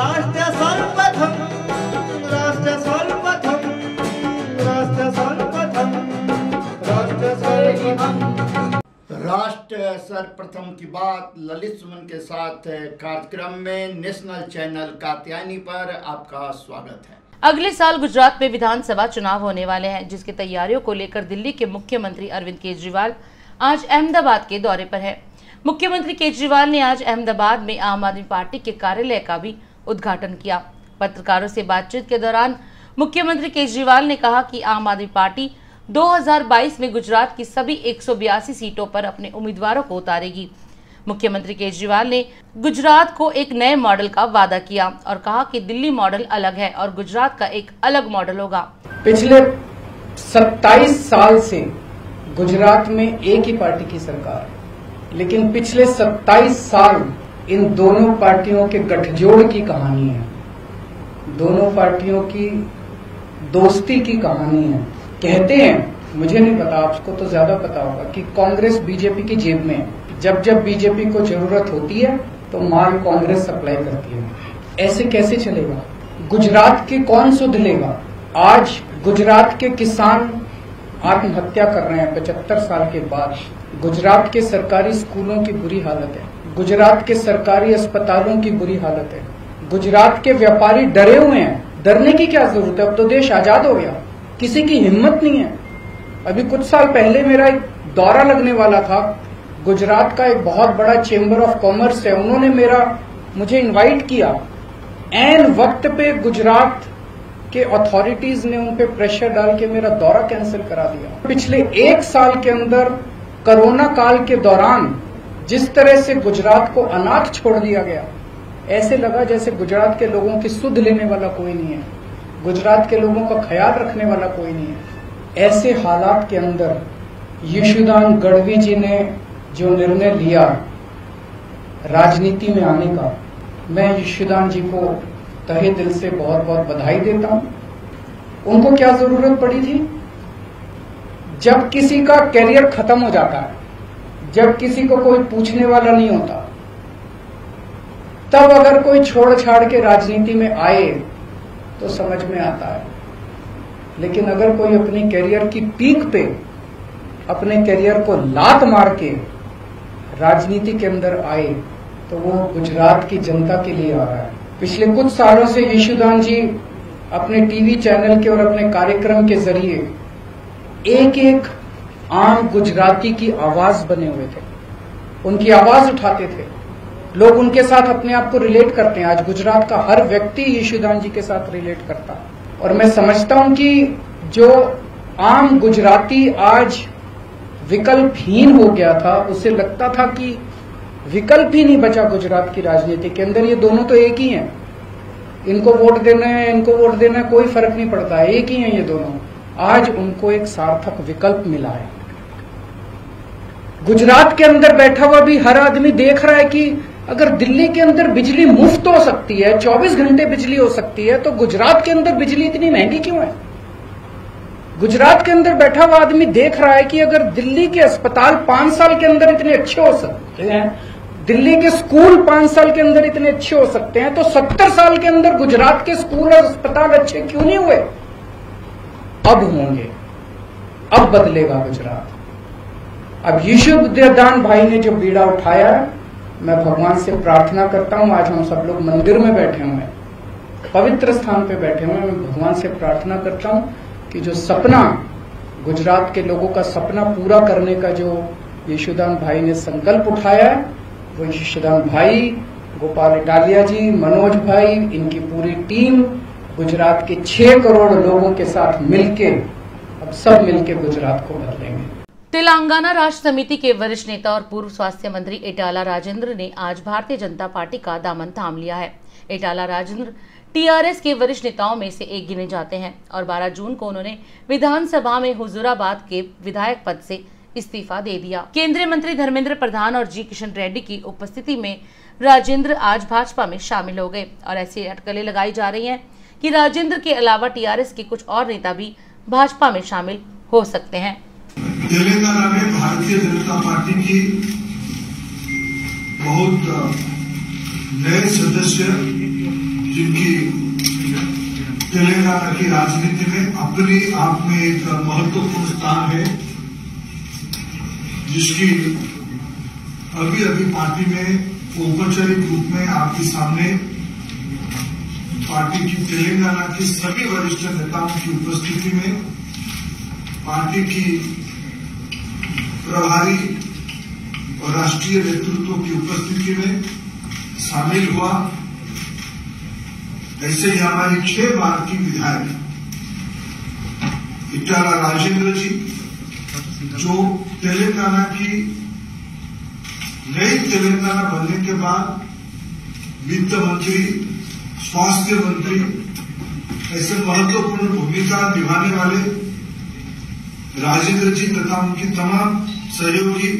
राष्ट्र सर्वप्रथम, राष्ट्र सर्वप्रथम, राष्ट्र सर्वप्रथम, राष्ट्र सर्वप्रथम। राष्ट्र सर्वप्रथम की बात ललित सुमन के साथ कार्यक्रम में नेशनल चैनल कात्यायनी पर आपका स्वागत है। अगले साल गुजरात में विधानसभा चुनाव होने वाले हैं, जिसकी तैयारियों को लेकर दिल्ली के मुख्यमंत्री अरविंद केजरीवाल आज अहमदाबाद के दौरे पर हैं। मुख्यमंत्री केजरीवाल ने आज अहमदाबाद में आम आदमी पार्टी के कार्यालय का भी उद्घाटन किया। पत्रकारों से बातचीत के दौरान मुख्यमंत्री केजरीवाल ने कहा कि आम आदमी पार्टी 2022 में गुजरात की सभी 182 सीटों पर अपने उम्मीदवारों को उतारेगी। मुख्यमंत्री केजरीवाल ने गुजरात को एक नए मॉडल का वादा किया और कहा कि दिल्ली मॉडल अलग है और गुजरात का एक अलग मॉडल होगा। पिछले 27 साल से गुजरात में एक ही पार्टी की सरकार है, लेकिन पिछले 27 साल इन दोनों पार्टियों के गठजोड़ की कहानी है, दोनों पार्टियों की दोस्ती की कहानी है। कहते हैं, मुझे नहीं पता, आपको तो ज्यादा पता होगा, कि कांग्रेस बीजेपी की जेब में है। जब जब बीजेपी को जरूरत होती है तो माल कांग्रेस सप्लाई करती है। ऐसे कैसे चलेगा? गुजरात के कौन सुध लेगा? आज गुजरात के किसान आत्महत्या कर रहे हैं 75 साल के बाद। गुजरात के सरकारी स्कूलों की बुरी हालत है, गुजरात के सरकारी अस्पतालों की बुरी हालत है, गुजरात के व्यापारी डरे हुए हैं। डरने की क्या जरूरत है? अब तो देश आजाद हो गया, किसी की हिम्मत नहीं है। अभी कुछ साल पहले मेरा एक दौरा लगने वाला था। गुजरात का एक बहुत बड़ा चेंबर ऑफ कॉमर्स है, उन्होंने मुझे इनवाइट किया। ऐन वक्त पे गुजरात के अथॉरिटीज ने उन पे प्रेशर डाल के मेरा दौरा कैंसिल करा दिया। पिछले एक साल के अंदर कोरोना काल के दौरान जिस तरह से गुजरात को अनाथ छोड़ दिया गया, ऐसे लगा जैसे गुजरात के लोगों की सुध लेने वाला कोई नहीं है, गुजरात के लोगों का ख्याल रखने वाला कोई नहीं है। ऐसे हालात के अंदर यशोदान गढ़वी जी ने जो निर्णय लिया राजनीति में आने का, मैं यशोदान जी को तहे दिल से बहुत बहुत बधाई देता हूं। उनको क्या जरूरत पड़ी थी? जब किसी का कैरियर खत्म हो जाता है, जब किसी को कोई पूछने वाला नहीं होता, तब अगर कोई छोड़ छाड़ के राजनीति में आए तो समझ में आता है। लेकिन अगर कोई अपनी कैरियर की पीक पे अपने कैरियर को लात मार के राजनीति के अंदर आए तो वो गुजरात की जनता के लिए आ रहा है। पिछले कुछ सालों से यशोदान जी अपने टीवी चैनल के और अपने कार्यक्रम के जरिए एक एक आम गुजराती की आवाज बने हुए थे, उनकी आवाज उठाते थे। लोग उनके साथ अपने आप को रिलेट करते हैं। आज गुजरात का हर व्यक्ति यशोदान जी के साथ रिलेट करता है। और मैं समझता हूं कि जो आम गुजराती आज विकल्पहीन हो गया था, उसे लगता था कि विकल्प ही नहीं बचा गुजरात की राजनीति के अंदर, ये दोनों तो एक ही हैं, इनको वोट देना है, इनको वोट देना है, कोई फर्क नहीं पड़ता है, एक ही हैं ये दोनों। आज उनको एक सार्थक विकल्प मिला है। गुजरात के अंदर बैठा हुआ भी हर आदमी देख रहा है कि अगर दिल्ली के अंदर बिजली मुफ्त हो सकती है, 24 घंटे बिजली हो सकती है, तो गुजरात के अंदर बिजली इतनी महंगी क्यों है? गुजरात के अंदर बैठा हुआ आदमी देख रहा है कि अगर दिल्ली के अस्पताल 5 साल के अंदर इतने अच्छे हो सकते हैं, दिल्ली के स्कूल 5 साल के अंदर इतने अच्छे हो सकते हैं, तो 70 साल के अंदर गुजरात के स्कूल और अस्पताल अच्छे क्यों नहीं हुए? अब होंगे, अब बदलेगा गुजरात। अब यशोदान भाई ने जो बीड़ा उठाया है, मैं भगवान से प्रार्थना करता हूं, आज हम सब लोग मंदिर में बैठे हुए हैं, पवित्र स्थान पे बैठे हुए हैं, मैं भगवान से प्रार्थना करता हूं कि जो सपना गुजरात के लोगों का सपना पूरा करने का जो यशोदान भाई ने संकल्प उठाया है, वो यशोदान भाई, गोपाल इटालिया जी, मनोज भाई, इनकी पूरी टीम गुजरात के 6 करोड़ लोगों के साथ मिलके अब सब मिलके गुजरात को बदलेंगे। तेलंगाना राष्ट्र समिति के वरिष्ठ नेता और पूर्व स्वास्थ्य मंत्री इटाला राजेंद्र ने आज भारतीय जनता पार्टी का दामन थाम लिया है। इटाला राजेंद्र टीआरएस के वरिष्ठ नेताओं में से एक गिने जाते हैं और 12 जून को उन्होंने विधानसभा में हुजूराबाद के विधायक पद से इस्तीफा दे दिया। केंद्रीय मंत्री धर्मेंद्र प्रधान और जी किशन रेड्डी की उपस्थिति में राजेंद्र आज भाजपा में शामिल हो गए और ऐसी अटकलें लगाई जा रही हैं कि राजेंद्र के अलावा टीआरएस के कुछ और नेता भी भाजपा में शामिल हो सकते हैं। तेलंगाना में भारतीय जनता पार्टी की बहुत नए सदस्य जिनकी तेलंगाना की राजनीति में अपने आप में एक महत्वपूर्ण स्थान है, जिसकी अभी पार्टी में औपचारिक रूप में आपके सामने पार्टी की तेलंगाना की सभी वरिष्ठ नेताओं की उपस्थिति में पार्टी की प्रभारी और राष्ट्रीय नेतृत्व की उपस्थिति में शामिल हुआ। ऐसे ही हमारी 6 बार की विधायक इटाला राजेंद्र जी, जो तेलंगाना की नई तेलंगाना बनने के बाद वित्त मंत्री, स्वास्थ्य मंत्री ऐसे महत्वपूर्ण भूमिका निभाने वाले राजेंद्र जी तथा उनकी तमाम सहयोगी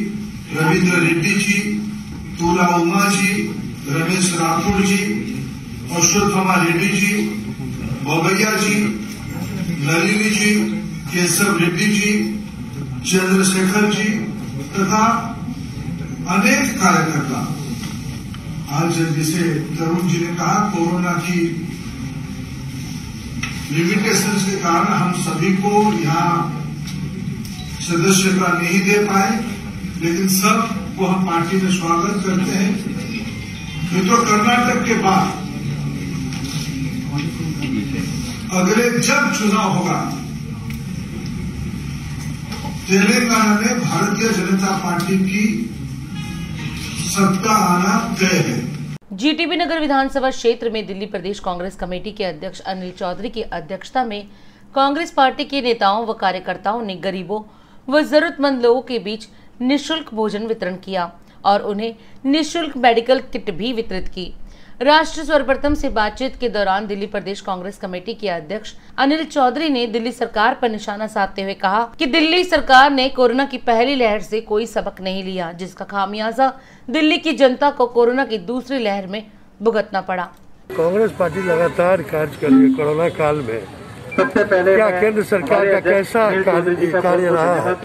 रविंद्र रेड्डी जी, तूला उमा जी, रमेश राठौड़ जी, अश्वत्थामा रेड्डी जी, बोबैया जी, नलिनी जी, केशव रेड्डी जी, चंद्रशेखर जी तथा अनेक कार्यकर्ता। आज जैसे तरुण जी ने कहा, कोरोना की लिमिटेशंस के कारण हम सभी को यहाँ सदस्यता नहीं दे पाए, लेकिन सब को हम पार्टी में स्वागत करते हैं। ये तो कर्नाटक के बाद अगले जब चुनाव होगा, तेलंगाना में भारतीय जनता पार्टी की सत्ता आना तय है। जीटीबी नगर विधानसभा क्षेत्र में दिल्ली प्रदेश कांग्रेस कमेटी के अध्यक्ष अनिल चौधरी की अध्यक्षता में कांग्रेस पार्टी के नेताओं व कार्यकर्ताओं ने गरीबों व जरूरतमंद लोगों के बीच निःशुल्क भोजन वितरण किया और उन्हें निःशुल्क मेडिकल किट भी वितरित की। राष्ट्र सर्वप्रथम से बातचीत के दौरान दिल्ली प्रदेश कांग्रेस कमेटी के अध्यक्ष अनिल चौधरी ने दिल्ली सरकार पर निशाना साधते हुए कहा कि दिल्ली सरकार ने कोरोना की पहली लहर से कोई सबक नहीं लिया, जिसका खामियाजा दिल्ली की जनता को कोरोना की दूसरी लहर में भुगतना पड़ा। कांग्रेस पार्टी लगातार कार्य कर रही है कोरोना काल में। सबसे पहले क्या केंद्र सरकार का कैसा कार्य रहा है?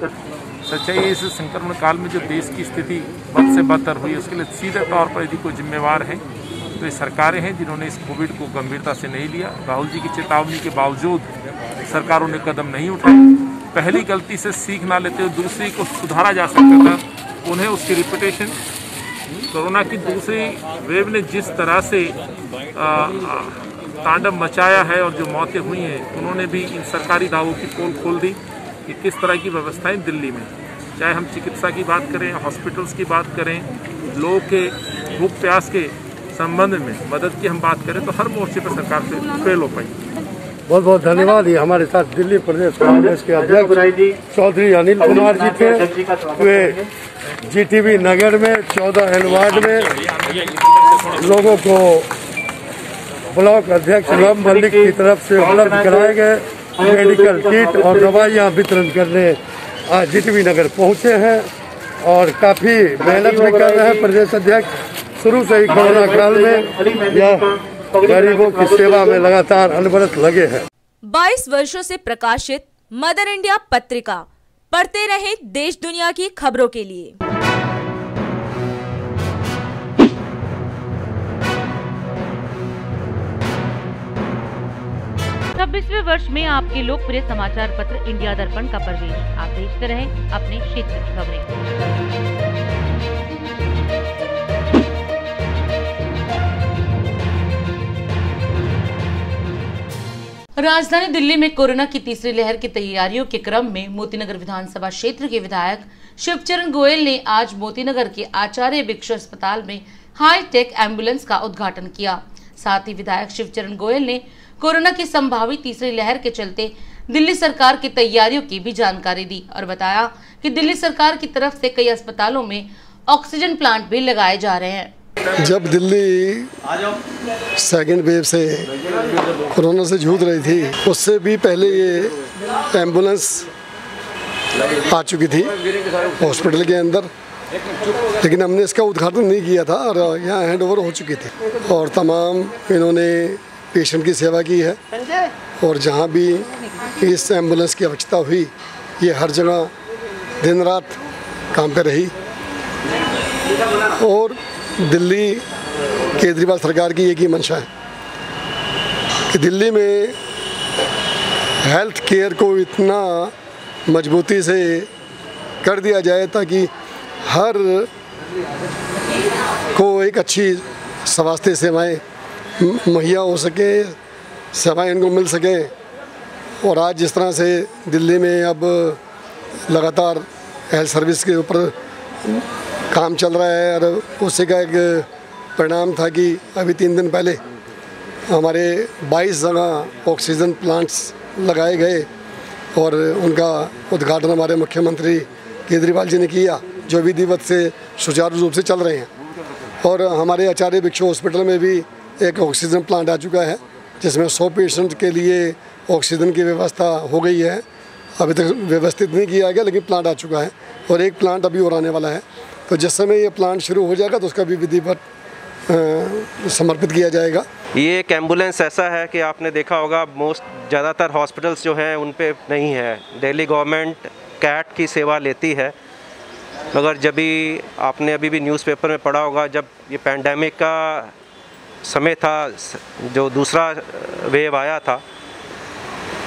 सच्चाई इस संक्रमण काल में जो देश की स्थिति बद से बदतर हुई, उसके लिए सीधे तौर पर यदि कोई जिम्मेवार है तो ये सरकारें हैं जिन्होंने इस कोविड को गंभीरता से नहीं लिया। राहुल जी की चेतावनी के बावजूद सरकारों ने कदम नहीं उठाए। पहली गलती से सीख ना लेते हुए दूसरी को सुधारा जा सकता था, उन्हें उसकी रिपीटेशन कोरोना की दूसरी वेव ने जिस तरह से तांडव मचाया है और जो मौतें हुई हैं, उन्होंने भी इन सरकारी दावों की पोल खोल दी कि किस तरह की व्यवस्थाएं दिल्ली में, चाहे हम चिकित्सा की बात करें, हॉस्पिटल्स की बात करें, लोगों के भूख प्यास के संबंध में मदद की हम बात करें, तो हर मोर्चे पर सरकार से फेल हो पाई। बहुत बहुत धन्यवाद। ये हमारे साथ दिल्ली प्रदेश कांग्रेस के अध्यक्ष चौधरी अनिल कुमार जी थे। वे जीटीबी नगर में 14 वार्ड में लोगों को ब्लॉक अध्यक्ष राम मलिक की तरफ से उपलब्ध कराए गए मेडिकल किट और दवाइयाँ वितरण करने आज जीटीबी नगर पहुँचे हैं और काफी मेहनत भी कर रहे हैं। प्रदेश अध्यक्ष शुरू से ही कोरोना काल में यह गरीबों की सेवा में लगातार अनवरत लगे हैं। 22 वर्षों से प्रकाशित मदर इंडिया पत्रिका, पढ़ते रहे देश दुनिया की खबरों के लिए। 26वें वर्ष में आपके लोकप्रिय समाचार पत्र इंडिया दर्पण का प्रवेश। आप देखते रहें अपने क्षेत्र की खबरें। राजधानी दिल्ली में कोरोना की तीसरी लहर की तैयारियों के क्रम में मोतीनगर विधानसभा क्षेत्र के विधायक शिवचरण गोयल ने आज मोतीनगर के आचार्य भिक्षु अस्पताल में हाईटेक एम्बुलेंस का उद्घाटन किया। साथ ही विधायक शिवचरण गोयल ने कोरोना की संभावित तीसरी लहर के चलते दिल्ली सरकार की तैयारियों की भी जानकारी दी और बताया कि दिल्ली सरकार की तरफ से कई अस्पतालों में ऑक्सीजन प्लांट भी लगाए जा रहे हैं। जब दिल्ली सेकेंड वेव से कोरोना से जूझ रही थी, उससे भी पहले ये एम्बुलेंस आ चुकी थी हॉस्पिटल के अंदर, लेकिन हमने इसका उद्घाटन नहीं किया था और यहाँ हैंडओवर हो चुकी थी और तमाम इन्होंने पेशेंट की सेवा की है और जहाँ भी इस एम्बुलेंस की आवश्यकता हुई, ये हर जगह दिन रात काम पे रही। और दिल्ली केजरीवाल सरकार की एक ही मंशा है कि दिल्ली में हेल्थ केयर को इतना मजबूती से कर दिया जाए ताकि हर को एक अच्छी स्वास्थ्य सेवाएं मुहैया हो सके, सेवाएं इनको मिल सकें। और आज जिस तरह से दिल्ली में अब लगातार हेल्थ सर्विस के ऊपर काम चल रहा है, और उसी का एक परिणाम था कि अभी 3 दिन पहले हमारे 22 जगह ऑक्सीजन प्लांट्स लगाए गए और उनका उद्घाटन हमारे मुख्यमंत्री केजरीवाल जी ने किया, जो विधिवत से सुचारू रूप से चल रहे हैं। और हमारे आचार्य भिक्षु हॉस्पिटल में भी एक ऑक्सीजन प्लांट आ चुका है, जिसमें 100 पेशेंट के लिए ऑक्सीजन की व्यवस्था हो गई है। अभी तक व्यवस्थित नहीं किया गया, लेकिन प्लांट आ चुका है और एक प्लांट अभी और आने वाला है। तो जिस समय ये प्लांट शुरू हो जाएगा तो उसका भी विधिवत समर्पित किया जाएगा। ये एक एम्बुलेंस ऐसा है कि आपने देखा होगा ज़्यादातर हॉस्पिटल्स जो हैं उन पे नहीं है। दिल्ली गवर्नमेंट कैट की सेवा लेती है, मगर जब भी आपने अभी भी न्यूज़पेपर में पढ़ा होगा, जब ये पैंडेमिक का समय था, जो दूसरा वेव आया था,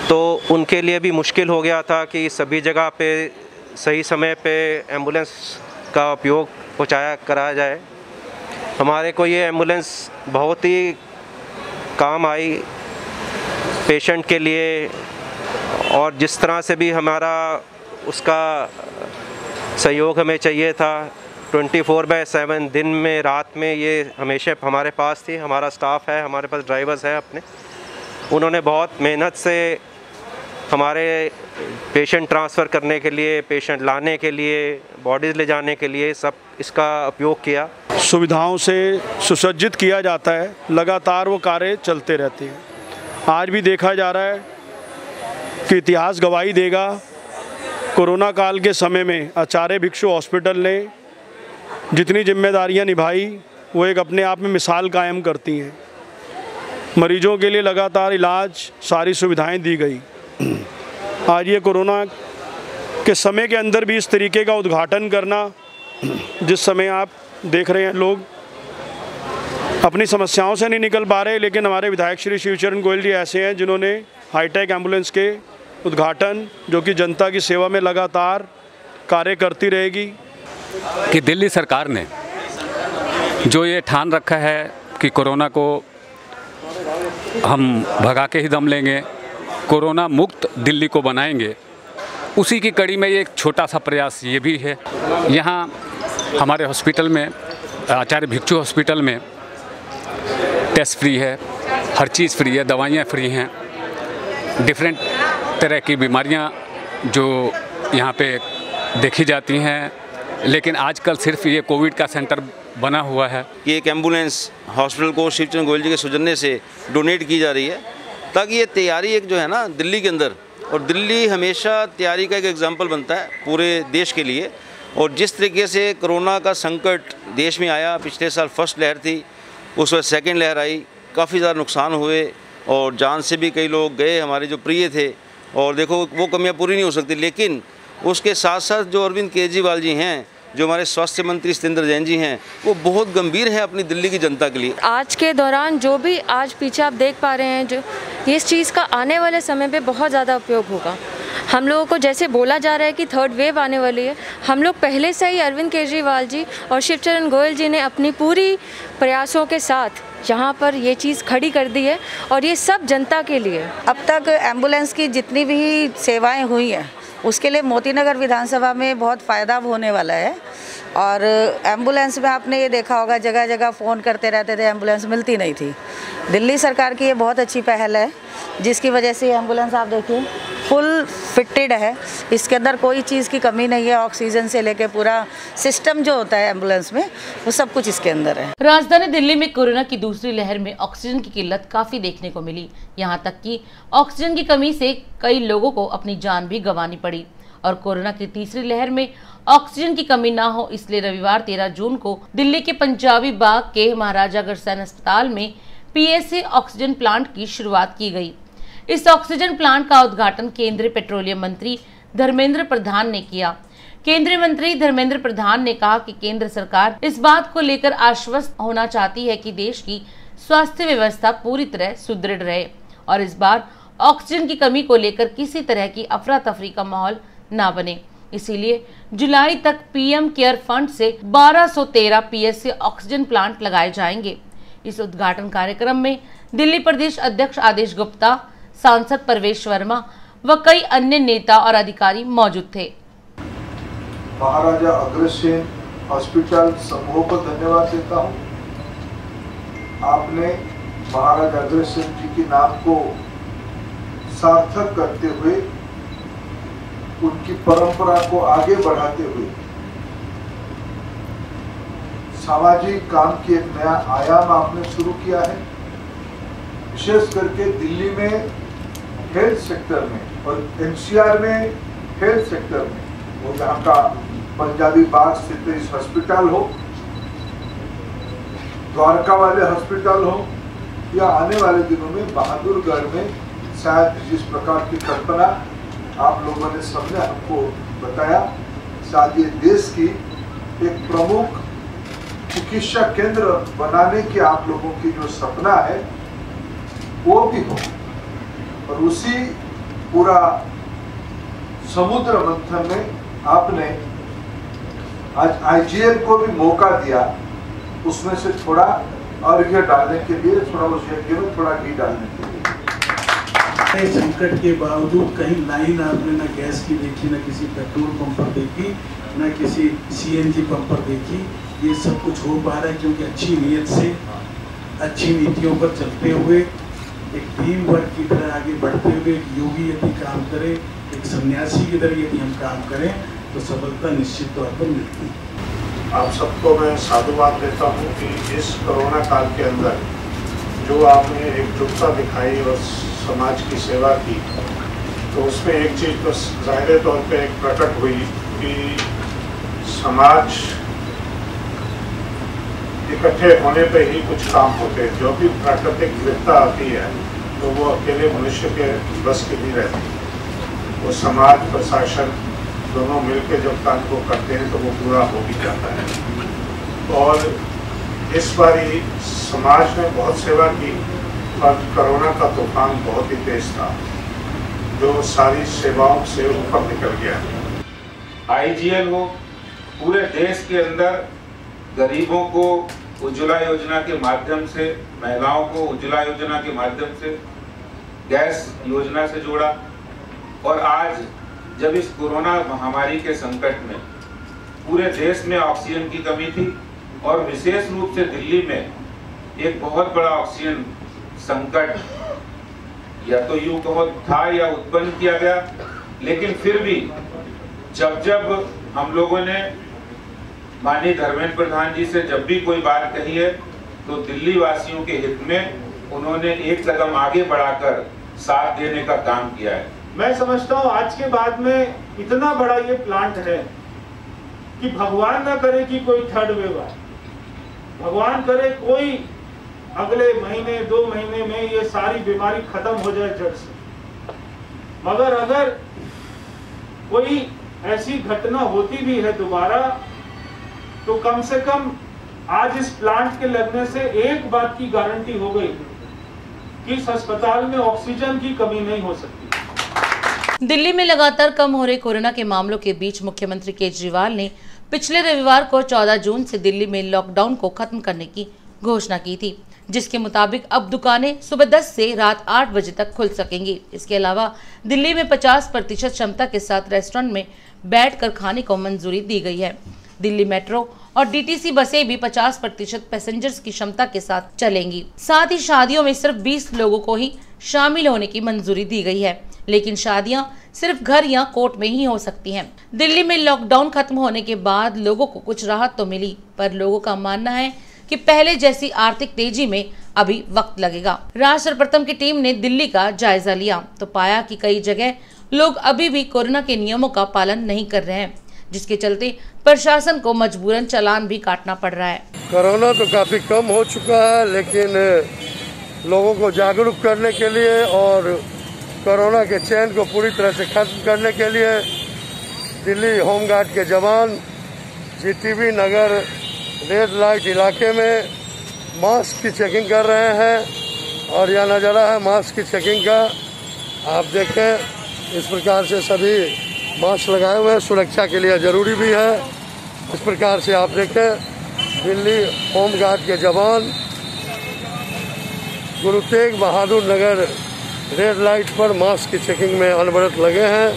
तो उनके लिए भी मुश्किल हो गया था कि सभी जगह पे सही समय पे एम्बुलेंस का उपयोग कराया जाए। हमारे को ये एम्बुलेंस बहुत ही काम आई पेशेंट के लिए, और जिस तरह से भी हमारा उसका सहयोग हमें चाहिए था, 24/7 दिन में रात में ये हमेशा हमारे पास थी। हमारा स्टाफ है, हमारे पास ड्राइवर्स हैं अपने, उन्होंने बहुत मेहनत से हमारे पेशेंट ट्रांसफ़र करने के लिए, पेशेंट लाने के लिए, बॉडीज़ ले जाने के लिए सब इसका उपयोग किया। सुविधाओं से सुसज्जित किया जाता है, लगातार वो कार्य चलते रहते हैं। आज भी देखा जा रहा है कि इतिहास गवाही देगा, कोरोना काल के समय में आचार्य भिक्षु हॉस्पिटल ने जितनी जिम्मेदारियां निभाई वो एक अपने आप में मिसाल कायम करती हैं। मरीजों के लिए लगातार इलाज, सारी सुविधाएं दी गई। आज ये कोरोना के समय के अंदर भी इस तरीके का उद्घाटन करना, जिस समय आप देख रहे हैं लोग अपनी समस्याओं से नहीं निकल पा रहे, लेकिन हमारे विधायक श्री शिवचरण गोयल जी ऐसे हैं जिन्होंने हाईटेक एम्बुलेंस के उद्घाटन, जो कि जनता की सेवा में लगातार कार्य करती रहेगी। कि दिल्ली सरकार ने जो ये ठान रखा है कि कोरोना को हम भगा के ही दम लेंगे, कोरोना मुक्त दिल्ली को बनाएंगे, उसी की कड़ी में ये एक छोटा सा प्रयास ये भी है। यहाँ हमारे हॉस्पिटल में, आचार्य भिक्षु हॉस्पिटल में टेस्ट फ्री है, हर चीज़ फ्री है, दवाइयाँ फ्री हैं, डिफरेंट तरह की बीमारियाँ जो यहाँ पे देखी जाती हैं। लेकिन आजकल सिर्फ ये कोविड का सेंटर बना हुआ है। कि एक एम्बुलेंस हॉस्पिटल को शिवचरण गोयल जी के सौजन्य से डोनेट की जा रही है, ताकि ये तैयारी एक जो है ना दिल्ली के अंदर, और दिल्ली हमेशा तैयारी का एक एग्जाम्पल बनता है पूरे देश के लिए। और जिस तरीके से कोरोना का संकट देश में आया, पिछले साल फर्स्ट लहर थी, उस वक्त सेकेंड लहर आई, काफ़ी ज़्यादा नुकसान हुए और जान से भी कई लोग गए हमारे जो प्रिय थे। और देखो वो कमियां पूरी नहीं हो सकती, लेकिन उसके साथ साथ जो अरविंद केजरीवाल जी हैं, जो हमारे स्वास्थ्य मंत्री सत्येंद्र जैन जी हैं, वो बहुत गंभीर हैं अपनी दिल्ली की जनता के लिए। आज के दौरान जो भी आज पीछे आप देख पा रहे हैं, जो इस चीज़ का आने वाले समय पे बहुत ज़्यादा उपयोग होगा। हम लोगों को जैसे बोला जा रहा है कि 3rd वेव आने वाली है, हम लोग पहले से ही अरविंद केजरीवाल जी और शिवचरण गोयल जी ने अपनी पूरी प्रयासों के साथ यहाँ पर ये चीज़ खड़ी कर दी है, और ये सब जनता के लिए। अब तक एम्बुलेंस की जितनी भी सेवाएं हुई हैं, उसके लिए मोतीनगर विधानसभा में बहुत फ़ायदा होने वाला है। और एम्बुलेंस में आपने ये देखा होगा, जगह जगह फ़ोन करते रहते थे, एम्बुलेंस मिलती नहीं थी। दिल्ली सरकार की ये बहुत अच्छी पहल है, जिसकी वजह से एम्बुलेंस आप देखिए फुल फिटेड है, इसके अंदर कोई चीज़ की कमी नहीं है। ऑक्सीजन से लेके पूरा सिस्टम जो होता है एम्बुलेंस में, वो सब कुछ इसके अंदर है। राजधानी दिल्ली में कोरोना की दूसरी लहर में ऑक्सीजन की किल्लत काफी देखने को मिली। यहां तक कि ऑक्सीजन की कमी से कई लोगों को अपनी जान भी गंवानी पड़ी। और कोरोना की तीसरी लहर में ऑक्सीजन की कमी ना हो, इसलिए रविवार 13 जून को दिल्ली के पंजाबी बाग के महाराजा अग्रसेन अस्पताल में PSA ऑक्सीजन प्लांट की शुरुआत की गई। इस ऑक्सीजन प्लांट का उद्घाटन केंद्रीय पेट्रोलियम मंत्री धर्मेंद्र प्रधान ने किया। केंद्रीय मंत्री धर्मेंद्र प्रधान ने कहा कि केंद्र सरकार इस बात को लेकर आश्वस्त होना चाहती है कि देश की स्वास्थ्य व्यवस्था पूरी तरह सुदृढ़ रहे और इस बार ऑक्सीजन की कमी को लेकर किसी तरह की अफरा तफरी का माहौल ना बने। इसीलिए जुलाई तक पीएम केयर फंड से 1213 पीएसए ऑक्सीजन प्लांट लगाए जाएंगे। इस उद्घाटन कार्यक्रम में दिल्ली प्रदेश अध्यक्ष आदेश गुप्ता, सांसद परवेश वर्मा व कई अन्य नेता और अधिकारी मौजूद थे। महाराजा अग्रसेन हॉस्पिटल समूह को धन्यवाद देता हूँ। आपने महाराजा अग्रसेन जी के नाम को सार्थक करते हुए, उनकी परंपरा को आगे बढ़ाते हुए सामाजिक काम की एक नया आयाम आपने शुरू किया है। विशेष करके दिल्ली में हेल्थ सेक्टर में और एनसीआर में हेल्थ सेक्टर में, वो यहाँ का पंजाबी बाग स्थित इस हॉस्पिटल हो, द्वारका वाले हॉस्पिटल हो, या आने वाले दिनों में बहादुरगढ़ में शायद जिस प्रकार की कल्पना आप लोगों ने सबने हमको बताया, शायद ये देश की एक प्रमुख चिकित्सा केंद्र बनाने की आप लोगों की जो सपना है वो भी हो। और उसी पूरा समुद्र मंथन में आपने आज आईजीएल को भी मौका दिया, उसमें से थोड़ा अर्घ्य डालने के लिए, थोड़ा उस यज्ञ में थोड़ा घी डालने के लिए। संकट के बावजूद कहीं लाइन आपने न गैस की देखी, न किसी पेट्रोल पंप पर देखी, न किसी सीएनजी पंप पर देखी। ये सब कुछ हो पा रहा है क्योंकि अच्छी नीयत से, अच्छी नीतियों पर चलते हुए, एक टीम वर्क की तरह आगे बढ़ते हुए, एक योगी यदि काम करे, एक सन्यासी की तरह यदि हम काम करें तो सफलता निश्चित तौर पर मिलती है। आप सबको मैं साधुवाद देता हूँ कि इस कोरोना काल के अंदर जो आपने एकजुटता दिखाई और समाज की सेवा की, तो उसमें एक चीज़ तो ज़ाहिर तौर पे एक प्रकट हुई कि समाज इकट्ठे होने पे ही कुछ काम होते हैं। जो भी प्राकृतिक विपदा आती है तो वो अकेले मनुष्य के बस की नहीं रहती, वो समाज प्रशासन दोनों मिलकर जब काम को करते हैं तो वो पूरा हो भी जाता है। और इस बारी समाज ने बहुत सेवा की, पर कोरोना का तूफान बहुत ही तेज था जो सारी सेवाओं से ऊपर निकल गया। आईजीएल हो, पूरे देश के अंदर गरीबों को उज्ज्वला योजना के माध्यम से, महिलाओं को उज्ज्वला योजना के माध्यम से गैस योजना से जोड़ा। और आज जब इस कोरोना महामारी के संकट में पूरे देश में ऑक्सीजन की कमी थी और विशेष रूप से दिल्ली में एक बहुत बड़ा ऑक्सीजन संकट या तो यूं कहो था या उत्पन्न किया गया, लेकिन फिर भी जब हम लोगों ने माननीय धर्मेंद्र प्रधान जी से जब भी कोई बात कही है तो दिल्ली वासियों के हित में उन्होंने एक कदम आगे बढ़ाकर साथ देने का काम किया है। मैं समझता हूँ आज के बाद में इतना बड़ा ये प्लांट है कि भगवान ना करे कि कोई थर्ड वेव आए, भगवान करे कोई अगले महीने 2 महीने में ये सारी बीमारी खत्म हो जाए जड़ से। मगर अगर कोई ऐसी घटना होती भी है दोबारा, तो कम से कम आज इस प्लांट के लगने से एक बात की गारंटी हो गई कि इस अस्पताल में ऑक्सीजन की कमी नहीं हो सकती। दिल्ली में लगातार कम हो रहे कोरोना के मामलों के बीच मुख्यमंत्री केजरीवाल ने पिछले रविवार को 14 जून से दिल्ली में लॉकडाउन को खत्म करने की घोषणा की थी, जिसके मुताबिक अब दुकानें सुबह 10 से रात 8 बजे तक खुल सकेंगी। इसके अलावा दिल्ली में 50% क्षमता के साथ रेस्टोरेंट में बैठकर खाने को मंजूरी दी गई है। दिल्ली मेट्रो और डीटीसी बसें भी 50% पैसेंजर्स की क्षमता के साथ चलेंगी। साथ ही शादियों में सिर्फ 20 लोगों को ही शामिल होने की मंजूरी दी गई है, लेकिन शादियां सिर्फ घर या कोर्ट में ही हो सकती हैं। दिल्ली में लॉकडाउन खत्म होने के बाद लोगों को कुछ राहत तो मिली, पर लोगों का मानना है कि पहले जैसी आर्थिक तेजी में अभी वक्त लगेगा। राज सर्वप्रथम की टीम ने दिल्ली का जायजा लिया तो पाया कि कई जगह लोग अभी भी कोरोना के नियमों का पालन नहीं कर रहे हैं, जिसके चलते प्रशासन को मजबूरन चालान भी काटना पड़ रहा है। कोरोना तो काफी कम हो चुका है, लेकिन लोगों को जागरूक करने के लिए और कोरोना के चैन को पूरी तरह से खत्म करने के लिए दिल्ली होमगार्ड के जवान जीटीबी नगर रेड लाइट इलाके में मास्क की चेकिंग कर रहे हैं और यह नज़ारा है मास्क की चेकिंग का। आप देखें इस प्रकार से सभी मास्क लगाए हुए हैं, सुरक्षा के लिए ज़रूरी भी है। इस प्रकार से आप देखें दिल्ली होमगार्ड के जवान गुरु तेग बहादुर नगर रेड लाइट पर मास्क की चेकिंग में अनवरत लगे हैं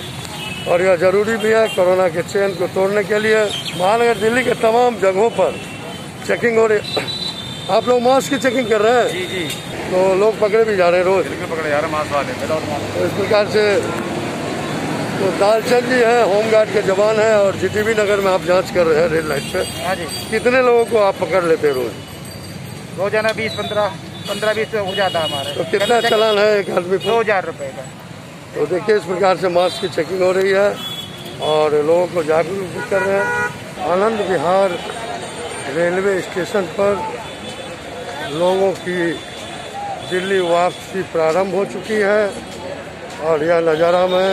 और यह ज़रूरी भी है कोरोना के चेन को तोड़ने के लिए। महानगर दिल्ली के तमाम जगहों पर चेकिंग हो रही। आप लोग मास्क की चेकिंग कर रहे हैं? जी जी। तो लोग पकड़े भी जा रहे हैं रोज? पकड़े जा रहे हैं मास्क वाले। तो इस प्रकार से तो दालचंद जी हैं, होमगार्ड के जवान हैं और जीटीबी नगर में आप जांच कर रहे हैं रेड लाइट पे। हाँ जी। कितने लोगों को आप पकड़ लेते हैं रोज? रोजाना 15-20 हो जाता है हमारे। तो कितना चालान है एक आदमी को? 2000 रुपये का। तो देखिए इस प्रकार से मास्क की चेकिंग हो रही है और लोगों को जागरूक भी कर रहे हैं। आनंद विहार रेलवे स्टेशन पर लोगों की दिल्ली वापसी प्रारंभ हो चुकी है और यह नज़ारा मैं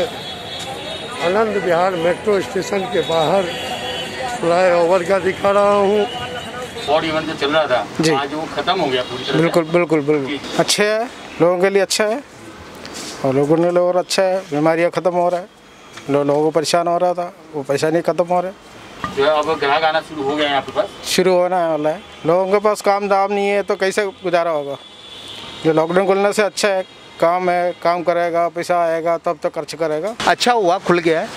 आनंद विहार मेट्रो स्टेशन के बाहर फ्लाईओवर का दिखा रहा हूँ। ऑड इवन जो चल रहा था जी, आज वो खत्म हो गया पूरी तरह। बिल्कुल बिल्कुल बिल्कुल अच्छे है, लोगों के लिए अच्छा है और लोगों के लिए और अच्छा है। बीमारियाँ खत्म हो रहा है, लोगों को परेशान हो रहा था वो परेशानी खत्म हो रहा है। जो है अब ग्राहक आना शुरू हो गया है आपके पास? शुरू होना है वाला है। लोगों के पास काम दाम नहीं है तो कैसे गुजारा होगा। जो लॉकडाउन खुलने से अच्छा है, काम है, काम करेगा, पैसा आएगा तब तो खर्च करेगा। अच्छा हुआ खुल गया है,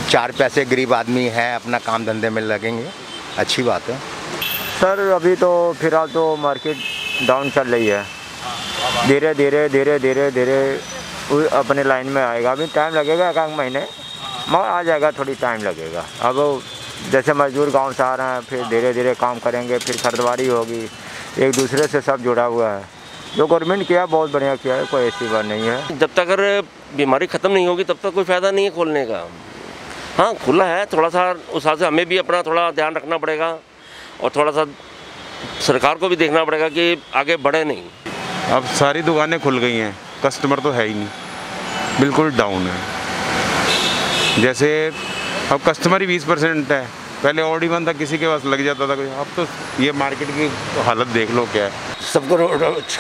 4 पैसे गरीब आदमी है अपना काम धंधे में लगेंगे, अच्छी बात है। सर अभी तो फिलहाल तो मार्केट डाउन चल रही है, धीरे धीरे धीरे धीरे धीरे अपने लाइन में आएगा। अभी टाइम लगेगा, 1 महीने मगर आ जाएगा, थोड़ी टाइम लगेगा। अब जैसे मजदूर गांव से आ रहे हैं, फिर धीरे धीरे काम करेंगे, फिर खरीदवारी होगी, एक दूसरे से सब जुड़ा हुआ है। जो गवर्नमेंट किया बहुत बढ़िया किया है, कोई ऐसी बात नहीं है। जब तक अगर बीमारी ख़त्म नहीं होगी तब तक कोई फ़ायदा नहीं है खोलने का। हाँ खुला है, थोड़ा सा उस हिसाब से हमें भी अपना थोड़ा ध्यान रखना पड़ेगा और थोड़ा सा सरकार को भी देखना पड़ेगा कि आगे बढ़े नहीं। अब सारी दुकानें खुल गई हैं, कस्टमर तो है ही नहीं, बिल्कुल डाउन है। जैसे अब कस्टमर ही 20% है, पहले ऑड इवन था, किसी के पास लग जाता था कोई। अब तो ये मार्केट की हालत देख लो क्या है। सबको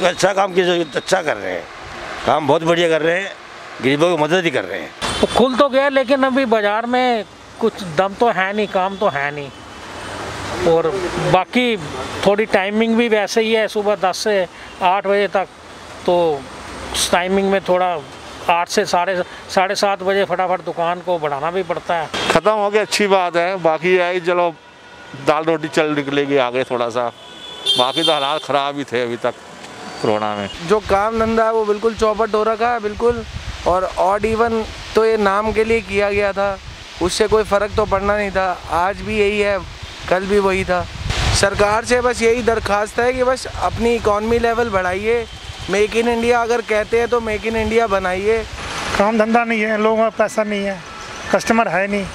अच्छा काम किया, अच्छा कर रहे हैं, काम बहुत बढ़िया कर रहे हैं, गरीबों की मदद ही कर रहे हैं। तो खुल तो गया लेकिन अभी बाजार में कुछ दम तो है नहीं, काम तो है नहीं। और बाकी थोड़ी टाइमिंग भी वैसे ही है, सुबह 10 से 8 बजे तक, तो टाइमिंग में थोड़ा 8 से साढ़े 7 बजे फटाफट दुकान को बढ़ाना भी पड़ता है। ख़त्म हो गया, अच्छी बात है। बाकी है चलो दाल रोटी चल निकलेगी आगे थोड़ा सा, बाकी तो हालात ख़राब ही थे अभी तक कोरोना में। जो काम धंधा है वो बिल्कुल चौपट हो रखा है बिल्कुल। और ऑड इवन तो ये नाम के लिए किया गया था, उससे कोई फ़र्क तो पड़ना नहीं था। आज भी यही है, कल भी वही था। सरकार से बस यही दरख्वास्त है कि बस अपनी इकॉनमी लेवल बढ़ाइए। मेक इन इंडिया अगर कहते हैं तो मेक इन इंडिया बनाइए। काम धंधा नहीं है, लोगों का पैसा नहीं है, कस्टमर है नहीं,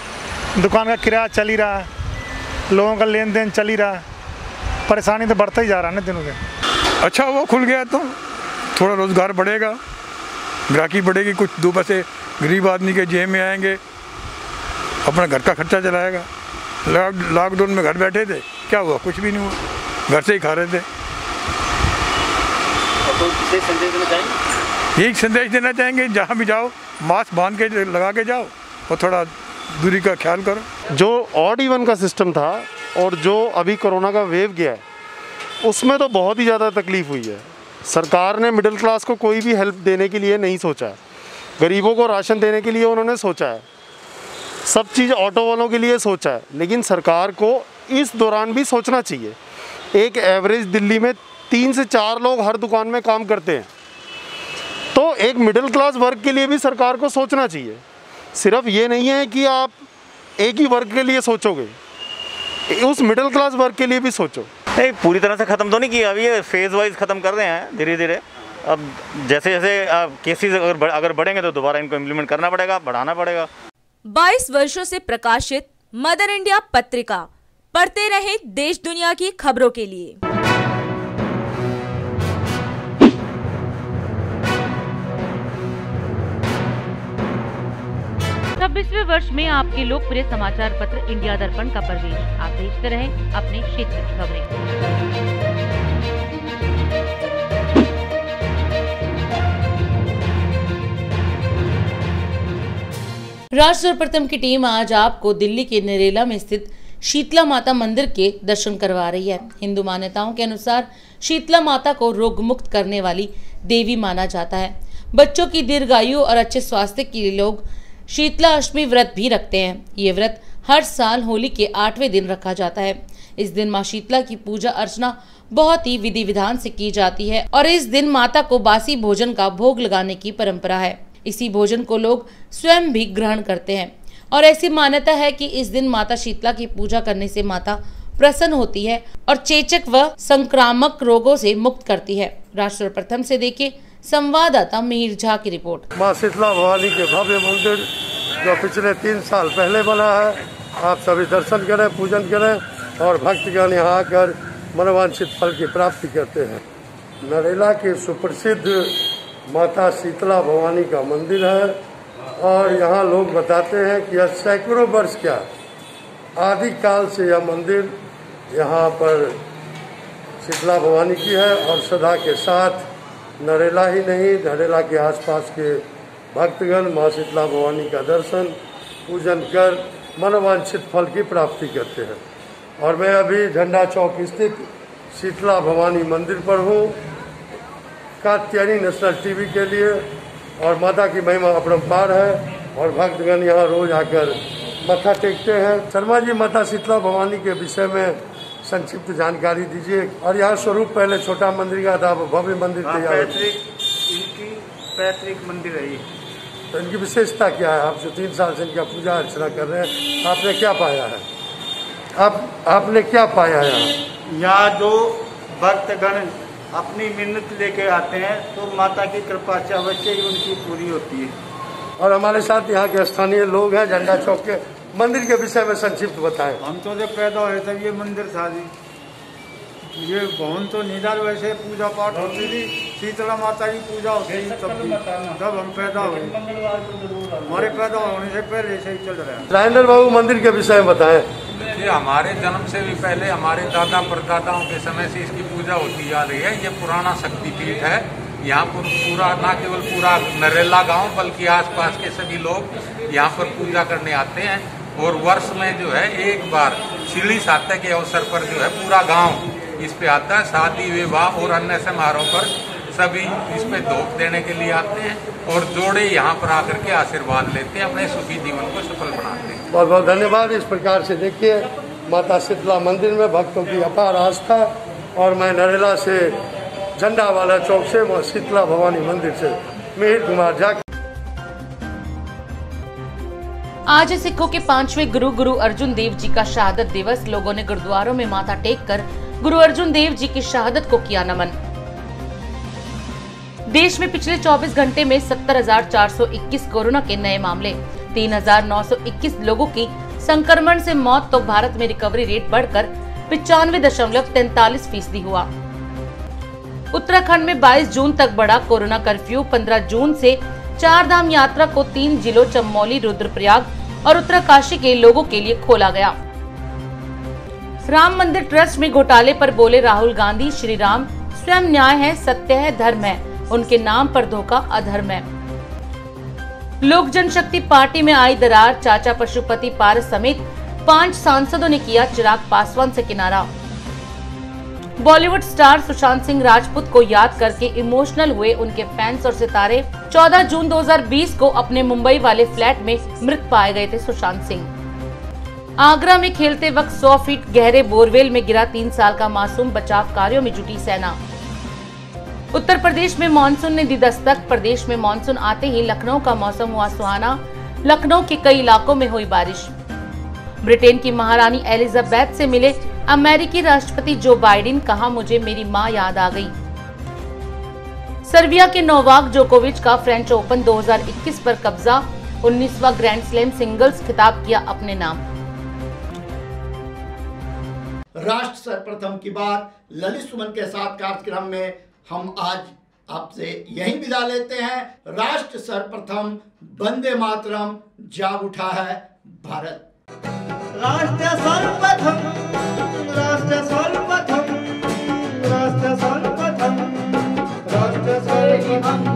दुकान का किराया चल ही रहा है, लोगों का लेन देन चल ही रहा है, परेशानी तो बढ़ता ही जा रहा है ना दिनों के। अच्छा वो खुल गया तो थोड़ा रोज़गार बढ़ेगा, ग्राहकी बढ़ेगी, कुछ 2 पैसे गरीब आदमी के जेब में आएंगे, अपना घर का खर्चा चलाएगा। लॉकडाउन में घर बैठे थे, क्या हुआ? कुछ भी नहीं हुआ, घर से ही खा रहे थे। तो किसे संदेश देना चाहेंगे? यही संदेश देना चाहेंगे, जहाँ भी जाओ मास्क बांध के लगा के जाओ और थोड़ा दूरी का ख्याल करो। जो ऑड इवन का सिस्टम था और जो अभी कोरोना का वेव गया है, उसमें तो बहुत ही ज़्यादा तकलीफ हुई है। सरकार ने मिडिल क्लास को कोई भी हेल्प देने के लिए नहीं सोचा है, गरीबों को राशन देने के लिए उन्होंने सोचा है, सब चीज़ ऑटो वालों के लिए सोचा है। लेकिन सरकार को इस दौरान भी सोचना चाहिए। एक एवरेज दिल्ली में 3 से 4 लोग हर दुकान में काम करते हैं, तो एक मिडिल क्लास वर्ग के लिए भी सरकार को सोचना चाहिए। सिर्फ ये नहीं है कि आप एक ही वर्ग के लिए सोचोगे, उस मिडिल क्लास वर्ग के लिए भी सोचो। नहीं, पूरी तरह से ख़त्म तो नहीं किया, अभी ये फेज़ वाइज ख़त्म कर रहे हैं धीरे धीरे। अब जैसे जैसे केसेस अगर बढ़ेंगे तो दोबारा इनको इम्प्लीमेंट करना पड़ेगा, बढ़ाना पड़ेगा। 22 वर्षों से प्रकाशित मदर इंडिया पत्रिका, पढ़ते रहें देश दुनिया की खबरों के लिए। 26वें वर्ष में आपके लोकप्रिय समाचार पत्र इंडिया दर्पण का प्रवेश। आप देखते रहें अपने क्षेत्र की खबरें। राष्ट्र सर्वप्रथम की टीम आज आपको दिल्ली के नरेला में स्थित शीतला माता मंदिर के दर्शन करवा रही है। हिंदू मान्यताओं के अनुसार शीतला माता को रोग मुक्त करने वाली देवी माना जाता है। बच्चों की दीर्घायु और अच्छे स्वास्थ्य के लिए लोग शीतला अष्टमी व्रत भी रखते हैं। ये व्रत हर साल होली के 8वें दिन रखा जाता है। इस दिन माँ शीतला की पूजा अर्चना बहुत ही विधि विधान से की जाती है और इस दिन माता को बासी भोजन का भोग लगाने की परंपरा है। इसी भोजन को लोग स्वयं भी ग्रहण करते हैं और ऐसी मान्यता है कि इस दिन माता शीतला की पूजा करने से माता प्रसन्न होती है और चेचक व संक्रामक रोगों से मुक्त करती है। राष्ट्र प्रथम से देखिए संवाददाता मिहिर झा की रिपोर्ट। माँ शीतला भवानी के भव्य मंदिर जो पिछले 3 साल पहले बना है, आप सभी दर्शन करें, पूजन करें और भक्तगण यहाँ आकर मनोवांछित फल की प्राप्ति करते हैं। नरेला के सुप्रसिद्ध माता शीतला भवानी का मंदिर है और यहाँ लोग बताते हैं कि यह सैकड़ों वर्ष क्या आदिकाल से यह मंदिर यहाँ पर शीतला भवानी की है और सदा के साथ नरेला ही नहीं, नरेला के आसपास के भक्तगण माँ शीतला भवानी का दर्शन पूजन कर मनोवांछित फल की प्राप्ति करते हैं। और मैं अभी झंडा चौक स्थित शीतला भवानी मंदिर पर हूँ कात्यायनी नेशनल टीवी के लिए और माता की महिमा अपरंपार है और भक्तगण यहाँ रोज आकर मत्था टेकते हैं। शर्मा जी, माता शीतला भवानी के विषय में संक्षिप्त जानकारी दीजिए। और यहाँ स्वरूप पहले छोटा मंदिर का था, भव्य मंदिर तैयार। इनकी पैतृक मंदिर है। तो इनकी विशेषता क्या है? आप जो 3 साल से इनका पूजा अर्चना कर रहे हैं, आपने क्या पाया है? आपने क्या पाया है? यहाँ जो भक्तगण अपनी मिन्नत लेके आते हैं तो माता की कृपा से अवश्य ही उनकी पूरी होती है। और हमारे साथ यहाँ के स्थानीय लोग हैं। झंडा चौक के मंदिर के विषय में संक्षिप्त बताएं। हम तो जब पैदा हुए तब ये मंदिर था जी। ये भवन तो निधार वैसे पूजा पाठ होती थी, शीतला माता की पूजा होती थी तब हम पैदा हुए। हमारे पैदा होने से पहले से ही चल रहा है। राजेंद्र बाबू, मंदिर के विषय में बताएं। ये हमारे जन्म से भी पहले हमारे दादा परदादाओं के समय से इसकी पूजा होती आ रही है। ये पुराना शक्तिपीठ है। यहाँ पर पूरा न केवल पूरा नरेला गांव बल्कि आसपास के सभी लोग यहाँ पर पूजा करने आते हैं और वर्ष में जो है एक बार सीढ़ी सातक के अवसर पर जो है पूरा गांव इस पे आता है। शादी विवाह और अन्य समारोह पर सभी इस पे धोख देने के लिए आते हैं और जोड़े यहाँ पर आकर के आशीर्वाद लेते हैं, अपने सुखी जीवन को सफल बनाते हैं। बहुत बहुत धन्यवाद। इस प्रकार से देखिए माता शीतला मंदिर में भक्तों की अपार आस्था। और मैं नरेला से झंडा वाला चौक से माँ शीतला भवानी मंदिर से मिहिर कुमार झा। आज सिखों के 5वें गुरु अर्जुन देव जी का शहादत दिवस। लोगों ने गुरुद्वारों में माथा टेक कर गुरु अर्जुन देव जी की शहादत को किया नमन। देश में पिछले 24 घंटे में 70,421 कोरोना के नए मामले, 3,921 लोगों की संक्रमण से मौत। तो भारत में रिकवरी रेट बढ़कर 95.43% हुआ। उत्तराखंड में 22 जून तक बढ़ा कोरोना कर्फ्यू। 15 जून से 4 धाम यात्रा को 3 जिलों चमोली, रुद्रप्रयाग और उत्तरकाशी के लोगों के लिए खोला गया। राम मंदिर ट्रस्ट में घोटाले पर बोले राहुल गांधी, श्री राम स्वयं न्याय है, सत्य है, धर्म है, उनके नाम पर धोखा अधर्म है। लोक जनशक्ति पार्टी में आई दरार। चाचा पशुपति पारस समेत 5 सांसदों ने किया चिराग पासवान से किनारा। बॉलीवुड स्टार सुशांत सिंह राजपूत को याद करके इमोशनल हुए उनके फैंस और सितारे। 14 जून 2020 को अपने मुंबई वाले फ्लैट में मृत पाए गए थे सुशांत सिंह। आगरा में खेलते वक्त 100 फीट गहरे बोरवेल में गिरा 3 साल का मासूम। बचाव कार्यों में जुटी सेना। उत्तर प्रदेश में मानसून ने दी दस्तक। प्रदेश में मानसून आते ही लखनऊ का मौसम हुआ सुहाना। लखनऊ के कई इलाकों में हुई बारिश। ब्रिटेन की महारानी एलिजाबेथ से मिले अमेरिकी राष्ट्रपति जो बाइडेन। कहा, मुझे मेरी मां याद आ गई। सर्बिया के नोवाक जोकोविच का फ्रेंच ओपन 2021 पर कब्जा। 19वां ग्रैंड स्लैम सिंगल्स खिताब किया अपने नाम। राष्ट्र सर्वप्रथम की बात ललित सुमन के साथ कार्यक्रम में हम आज आपसे यही विदा लेते हैं। राष्ट्र सर्वप्रथम, वंदे मातरम, जाग उठा है भारत। राष्ट्र सर्वप्रथम, राष्ट्र सर्वप्रथम, राष्ट्र सर्वप्रथम, राष्ट्र सर्वप्रथम।